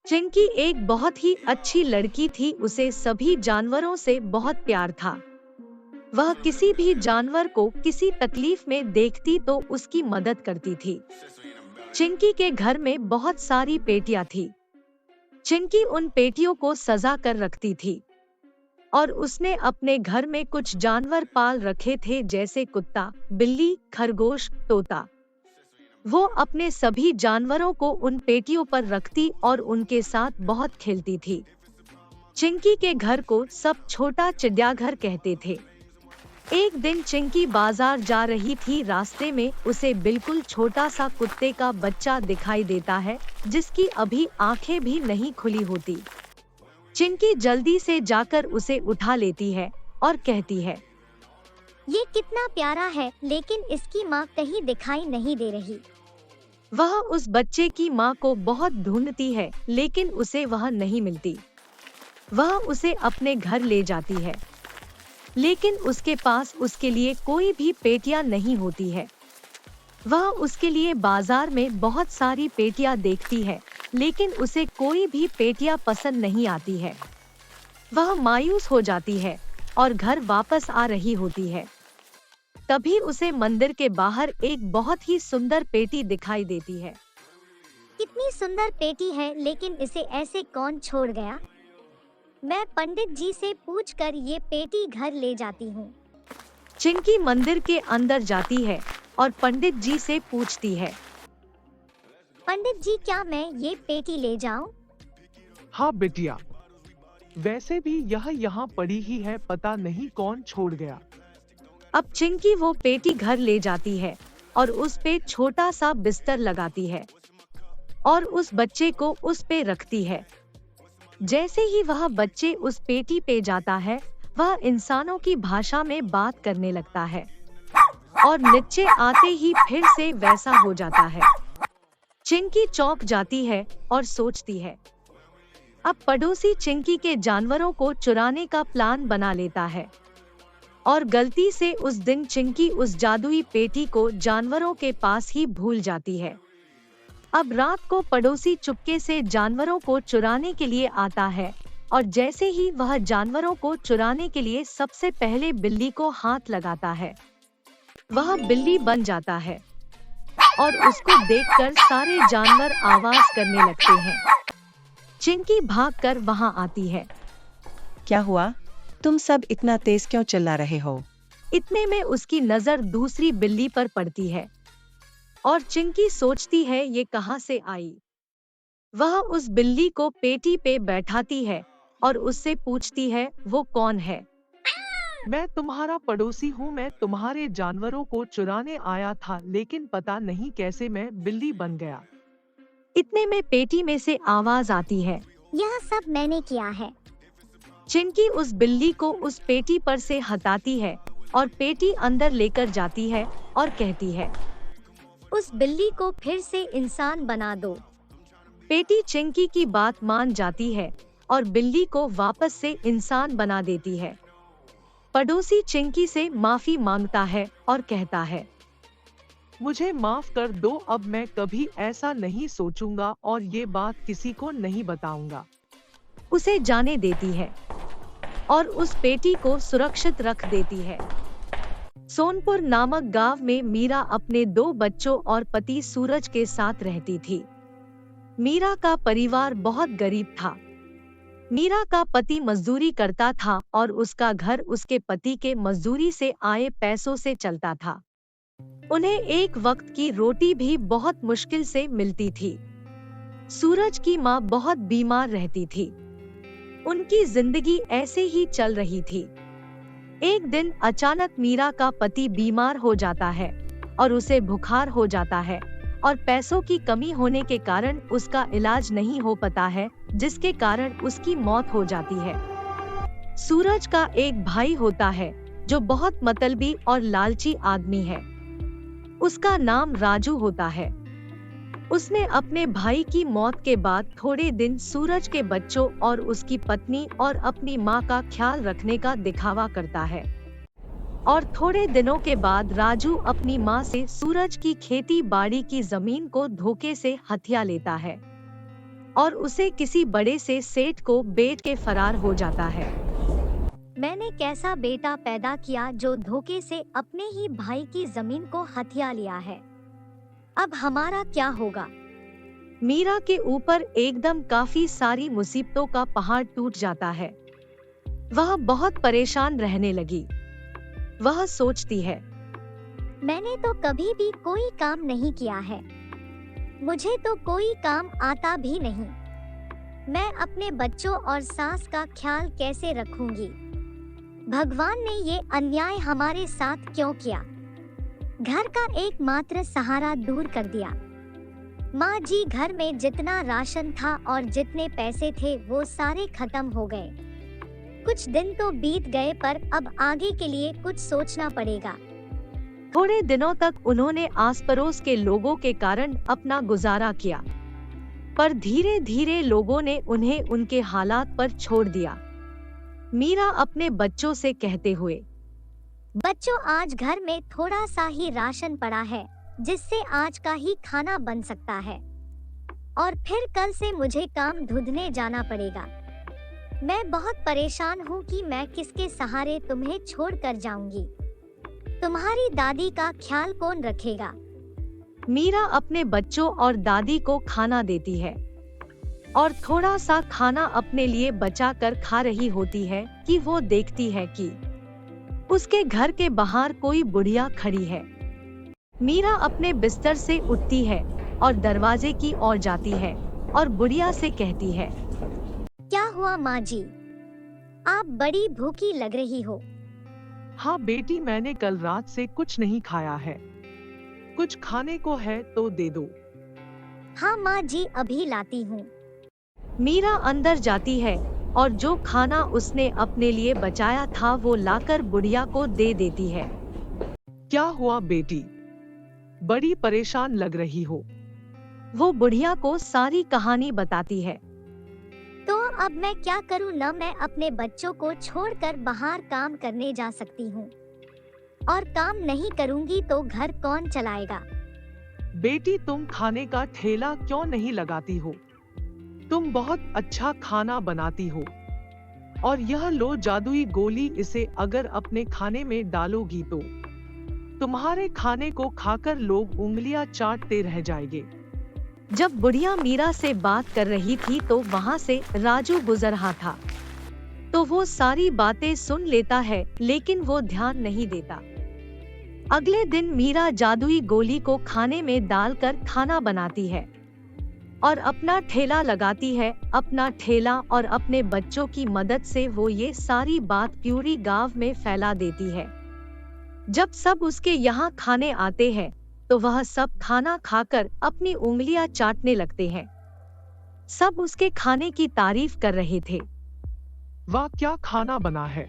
चिंकी एक बहुत ही अच्छी लड़की थी। उसे सभी जानवरों से बहुत प्यार था। वह किसी भी जानवर को किसी तकलीफ में देखती तो उसकी मदद करती थी। चिंकी के घर में बहुत सारी पेटियां थी। चिंकी उन पेटियों को सजा कर रखती थी और उसने अपने घर में कुछ जानवर पाल रखे थे, जैसे कुत्ता, बिल्ली, खरगोश, तोता। वो अपने सभी जानवरों को उन पेटियों पर रखती और उनके साथ बहुत खेलती थी। चिंकी के घर को सब छोटा चिड़ियाघर कहते थे। एक दिन चिंकी बाजार जा रही थी। रास्ते में उसे बिल्कुल छोटा सा कुत्ते का बच्चा दिखाई देता है, जिसकी अभी आंखें भी नहीं खुली होती। चिंकी जल्दी से जाकर उसे उठा लेती है और कहती है, ये कितना प्यारा है, लेकिन इसकी माँ कहीं दिखाई नहीं दे रही। वह उस बच्चे की माँ को बहुत ढूंढती है, लेकिन उसे वह नहीं मिलती। वह उसे अपने घर ले जाती है, लेकिन उसके पास उसके लिए कोई भी पेटियां नहीं होती है। वह उसके लिए बाजार में बहुत सारी पेटियां देखती है, लेकिन उसे कोई भी पेटियां पसंद नहीं आती है। वह मायूस हो जाती है और घर वापस आ रही होती है। तभी उसे मंदिर के बाहर एक बहुत ही सुंदर पेटी दिखाई देती है। कितनी सुंदर पेटी है, लेकिन इसे ऐसे कौन छोड़ गया? मैं पंडित जी से पूछकर ये पेटी घर ले जाती हूँ। चिंकी मंदिर के अंदर जाती है और पंडित जी से पूछती है, पंडित जी, क्या मैं ये पेटी ले जाऊं? हाँ बेटिया, वैसे भी यह यहाँ पड़ी ही है, पता नहीं कौन छोड़ गया। अब चिंकी वो पेटी घर ले जाती है और उस पे छोटा सा बिस्तर लगाती है और उस बच्चे को उस पे रखती है। जैसे ही वह बच्चे उस पेटी पे जाता है, वह इंसानों की भाषा में बात करने लगता है और नीचे आते ही फिर से वैसा हो जाता है। चिंकी चौंक जाती है और सोचती है। अब पड़ोसी चिंकी के जानवरों को चुराने का प्लान बना लेता है और गलती से उस दिन चिंकी उस जादुई पेटी को जानवरों के पास ही भूल जाती है। अब रात को पड़ोसी चुपके से जानवरों को चुराने के लिए आता है और जैसे ही वह जानवरों को चुराने के लिए सबसे पहले बिल्ली को हाथ लगाता है, वह बिल्ली बन जाता है और उसको देखकर सारे जानवर आवाज करने लगते हैं। चिंकी भागकर वहां आती है। क्या हुआ? तुम सब इतना तेज क्यों चिल्ला रहे हो? इतने में उसकी नजर दूसरी बिल्ली पर पड़ती है और चिंकी सोचती है ये कहां से आई। वह उस बिल्ली को पेटी पे बैठाती है और उससे पूछती है, वो कौन है? मैं तुम्हारा पड़ोसी हूँ, मैं तुम्हारे जानवरों को चुराने आया था, लेकिन पता नहीं कैसे मैं बिल्ली बन गया। इतने में पेटी में से आवाज आती है, यह सब मैंने किया है। चिंकी उस बिल्ली को उस पेटी पर से हटाती है और पेटी अंदर लेकर जाती है और कहती है, उस बिल्ली को फिर से इंसान बना दो। पेटी चिंकी की बात मान जाती है और बिल्ली को वापस से इंसान बना देती है। पड़ोसी चिंकी से माफी मांगता है और कहता है, मुझे माफ कर दो, अब मैं कभी ऐसा नहीं सोचूंगा और ये बात किसी को नहीं बताऊंगा। उसे जाने देती है और उस पेटी को सुरक्षित रख देती है। सोनपुर नामक गांव में मीरा अपने 2 बच्चों और पति सूरज के साथ रहती थी। मीरा का परिवार बहुत गरीब था। मीरा का पति मजदूरी करता था और उसका घर उसके पति के मजदूरी से आए पैसों से चलता था। उन्हें एक वक्त की रोटी भी बहुत मुश्किल से मिलती थी। सूरज की माँ बहुत बीमार रहती थी। उनकी जिंदगी ऐसे ही चल रही थी। एक दिन अचानक मीरा का पति बीमार हो जाता है और उसे बुखार हो जाता है और पैसों की कमी होने के कारण उसका इलाज नहीं हो पाता है, जिसके कारण उसकी मौत हो जाती है। सूरज का एक भाई होता है जो बहुत मतलबी और लालची आदमी है। उसका नाम राजू होता है। उसने अपने भाई की मौत के बाद थोड़े दिन सूरज के बच्चों और उसकी पत्नी और अपनी माँ का ख्याल रखने का दिखावा करता है और थोड़े दिनों के बाद राजू अपनी माँ से सूरज की खेती बाड़ी की जमीन को धोखे से हथिया लेता है। और उसे किसी बड़े से सेठ को बेच के फरार हो जाता है। मैंने कैसा बेटा पैदा किया जो धोखे से अपने ही भाई की जमीन को हथिया लिया है। अब हमारा क्या होगा? मीरा के ऊपर एकदम काफी सारी मुसीबतों का पहाड़ टूट जाता है। वह बहुत परेशान रहने लगी। वह सोचती है, मैंने तो कभी भी कोई काम नहीं किया है। मुझे तो कोई काम आता भी नहीं। मैं अपने बच्चों और सास का ख्याल कैसे रखूंगी? भगवान ने ये अन्याय हमारे साथ क्यों किया? घर का एकमात्र सहारा दूर कर दिया। माँ जी, घर में जितना राशन था और जितने पैसे थे वो सारे खत्म हो गए। कुछ दिन तो बीत गए पर अब आगे के लिए कुछ सोचना पड़ेगा। थोड़े दिनों तक उन्होंने आस पड़ोस के लोगों के कारण अपना गुजारा किया, पर धीरे धीरे लोगों ने उन्हें उनके हालात पर छोड़ दिया। मीरा अपने बच्चों से कहते हुए, बच्चों, आज घर में थोड़ा सा ही राशन पड़ा है जिससे आज का ही खाना बन सकता है, और फिर कल से मुझे काम ढूंढने जाना पड़ेगा। मैं बहुत परेशान हूँ कि मैं किसके सहारे तुम्हें छोड़कर जाऊंगी। तुम्हारी दादी का ख्याल कौन रखेगा? मीरा अपने बच्चों और दादी को खाना देती है और थोड़ा सा खाना अपने लिए बचा कर खा रही होती है कि वो देखती है कि उसके घर के बाहर कोई बुढ़िया खड़ी है। मीरा अपने बिस्तर से उठती है और दरवाजे की ओर जाती है और बुढ़िया से कहती है, क्या हुआ माँ जी? आप बड़ी भूखी लग रही हो। हाँ बेटी, मैंने कल रात से कुछ नहीं खाया है। कुछ खाने को है तो दे दो। हाँ माँ जी, अभी लाती हूँ। मीरा अंदर जाती है और जो खाना उसने अपने लिए बचाया था वो लाकर बुढ़िया को दे देती है। क्या हुआ बेटी? बड़ी परेशान लग रही हो। वो बुढ़िया को सारी कहानी बताती है। तो अब मैं क्या करूँ? न मैं अपने बच्चों को छोड़कर बाहर काम करने जा सकती हूँ, और काम नहीं करूँगी तो घर कौन चलाएगा? बेटी, तुम खाने का ठेला क्यों नहीं लगाती हो? तुम बहुत अच्छा खाना बनाती हो। और यह लो जादुई गोली, इसे अगर अपने खाने में डालोगी तो तुम्हारे खाने को खाकर लोग उंगलियां चाटते रह जाएंगे। जब बुढ़िया मीरा से बात कर रही थी तो वहाँ से राजू गुजर रहा था, तो वो सारी बातें सुन लेता है लेकिन वो ध्यान नहीं देता। अगले दिन मीरा जादुई गोली को खाने में डालकर खाना बनाती है और अपना ठेला लगाती है। अपना ठेला और अपने बच्चों की मदद से वो ये सारी बात पूरी गांव में फैला देती है। जब सब उसके यहाँ खाने आते हैं तो वह सब खाना खाकर अपनी उंगलियां चाटने लगते हैं। सब उसके खाने की तारीफ कर रहे थे। वाह, क्या खाना बना है,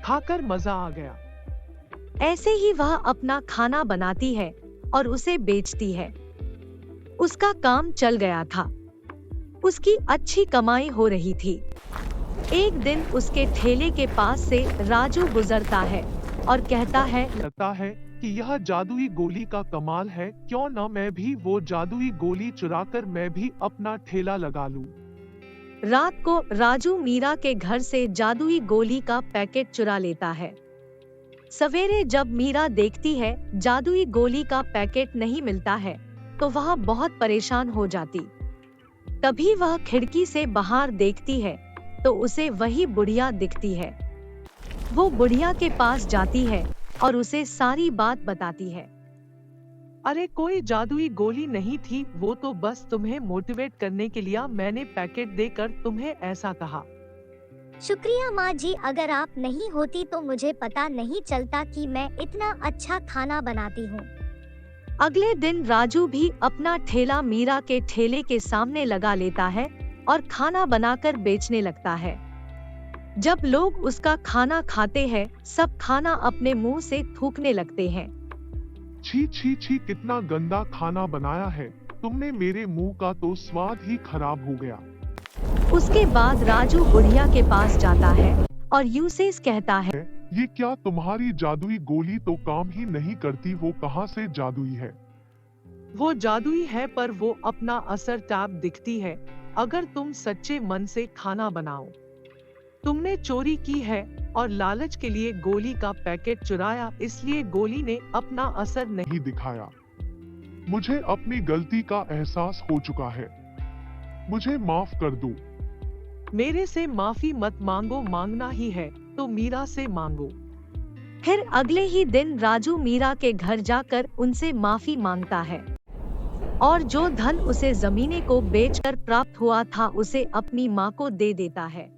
खाकर मजा आ गया। ऐसे ही वह अपना खाना बनाती है और उसे बेचती है। उसका काम चल गया था, उसकी अच्छी कमाई हो रही थी। एक दिन उसके ठेले के पास से राजू गुजरता है और कहता है, लगता है कि यह जादुई गोली का कमाल है। क्यों न मैं भी वो जादुई गोली चुराकर मैं भी अपना ठेला लगा लूं। रात को राजू मीरा के घर से जादुई गोली का पैकेट चुरा लेता है। सवेरे जब मीरा देखती है जादुई गोली का पैकेट नहीं मिलता है तो वह बहुत परेशान हो जाती। तभी वह खिड़की से बाहर देखती है तो उसे वही बुढ़िया दिखती है। वो बुढ़िया के पास जाती है और उसे सारी बात बताती है। अरे कोई जादुई गोली नहीं थी, वो तो बस तुम्हें मोटिवेट करने के लिए मैंने पैकेट देकर तुम्हें ऐसा कहा। शुक्रिया माँ जी, अगर आप नहीं होती तो मुझे पता नहीं चलता कि मैं इतना अच्छा खाना बनाती हूँ। अगले दिन राजू भी अपना ठेला मीरा के ठेले के सामने लगा लेता है और खाना बनाकर बेचने लगता है। जब लोग उसका खाना खाते हैं, सब खाना अपने मुंह से थूकने लगते हैं। छी छी छी, कितना गंदा खाना बनाया है तुमने, मेरे मुंह का तो स्वाद ही खराब हो गया। उसके बाद राजू बुढ़िया के पास जाता है और यूं से कहता है, ये क्या तुम्हारी जादुई गोली तो काम ही नहीं करती, वो कहाँ से जादुई है? वो जादुई है पर वो अपना असर टैब दिखती है अगर तुम सच्चे मन से खाना बनाओ। तुमने चोरी की है और लालच के लिए गोली का पैकेट चुराया, इसलिए गोली ने अपना असर नहीं दिखाया। मुझे अपनी गलती का एहसास हो चुका है। मुझे माफ कर दो। मेरे से माफी मत मांगो, मांगना ही है तो मीरा से मांगो। फिर अगले ही दिन राजू मीरा के घर जाकर उनसे माफी मांगता है और जो धन उसे जमीनें को बेचकर प्राप्त हुआ था उसे अपनी मां को दे देता है।